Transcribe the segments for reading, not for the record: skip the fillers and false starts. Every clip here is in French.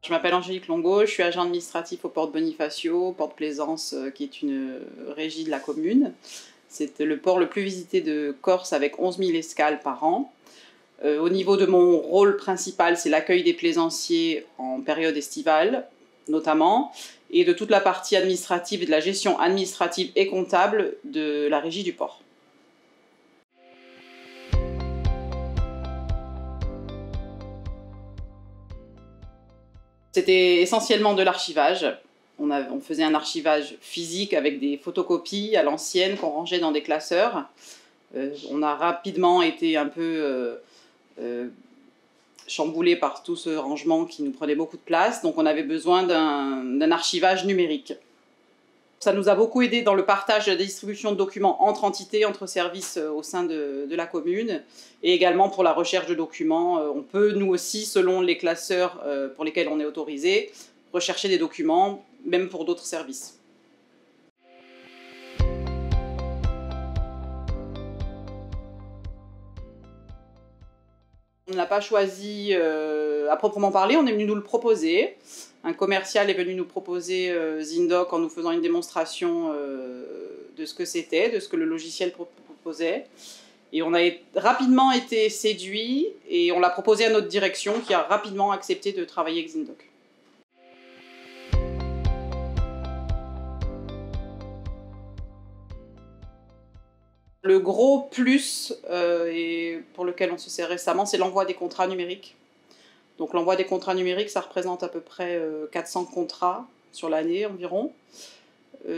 Je m'appelle Angélique Longo, je suis agent administratif au port de Bonifacio, port de Plaisance, qui est une régie de la commune. C'est le port le plus visité de Corse avec 11 000 escales par an. Au niveau de mon rôle principal, c'est l'accueil des plaisanciers en période estivale, notamment, et de toute la partie administrative et de la gestion administrative et comptable de la régie du port. C'était essentiellement de l'archivage. On faisait un archivage physique avec des photocopies à l'ancienne qu'on rangeait dans des classeurs. On a rapidement été un peu chamboulé par tout ce rangement qui nous prenait beaucoup de place, donc on avait besoin d'un archivage numérique. Ça nous a beaucoup aidé dans le partage de la distribution de documents entre entités, entre services au sein de la commune, et également pour la recherche de documents. On peut, nous aussi, selon les classeurs pour lesquels on est autorisé, rechercher des documents, même pour d'autres services. On ne l'a pas choisi à proprement parler, on est venu nous le proposer. Un commercial est venu nous proposer Zindoc en nous faisant une démonstration de ce que c'était, de ce que le logiciel proposait. Et on a rapidement été séduits et on l'a proposé à notre direction qui a rapidement accepté de travailler avec Zindoc. Le gros plus, et pour lequel on se sert récemment, c'est l'envoi des contrats numériques. Donc l'envoi des contrats numériques, ça représente à peu près 400 contrats sur l'année environ.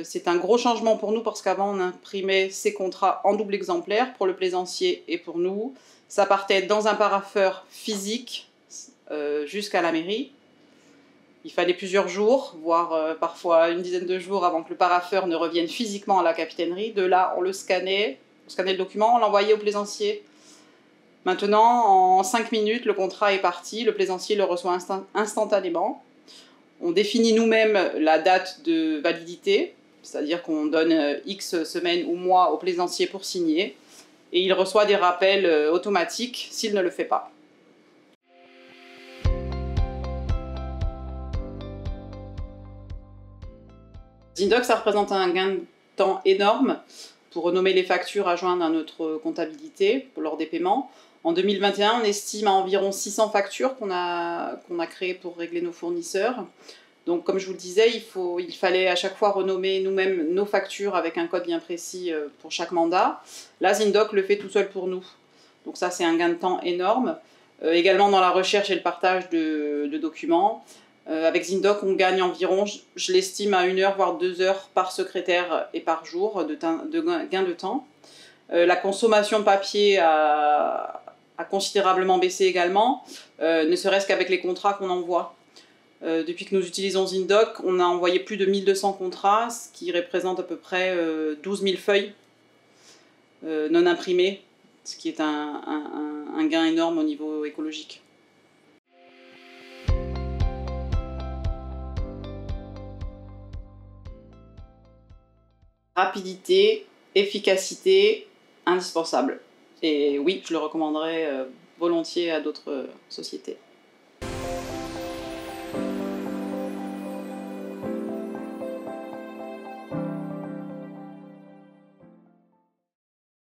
C'est un gros changement pour nous parce qu'avant on imprimait ces contrats en double exemplaire pour le plaisancier et pour nous. Ça partait dans un parapheur physique jusqu'à la mairie. Il fallait plusieurs jours, voire parfois une dizaine de jours avant que le parapheur ne revienne physiquement à la capitainerie. De là, on scannait le document, on l'envoyait au plaisancier. Maintenant, en 5 minutes, le contrat est parti, le plaisancier le reçoit instantanément. On définit nous-mêmes la date de validité, c'est-à-dire qu'on donne X semaines ou mois au plaisancier pour signer, et il reçoit des rappels automatiques s'il ne le fait pas. Zindoc, ça représente un gain de temps énorme pour renommer les factures à joindre à notre comptabilité lors des paiements. En 2021, on estime à environ 600 factures qu'on a créées pour régler nos fournisseurs. Donc, comme je vous le disais, il fallait à chaque fois renommer nous-mêmes nos factures avec un code bien précis pour chaque mandat. Là, Zindoc le fait tout seul pour nous. Donc ça, c'est un gain de temps énorme. Également dans la recherche et le partage de documents. Avec Zindoc, on gagne environ, je l'estime, à 1 heure, voire 2 heures par secrétaire et par jour de gain de temps. La consommation de papier a considérablement baissé également, ne serait-ce qu'avec les contrats qu'on envoie. Depuis que nous utilisons Zindoc, on a envoyé plus de 1200 contrats, ce qui représente à peu près 12 000 feuilles non imprimées, ce qui est un gain énorme au niveau écologique. Rapidité, efficacité, indispensable. Et oui, je le recommanderais volontiers à d'autres sociétés.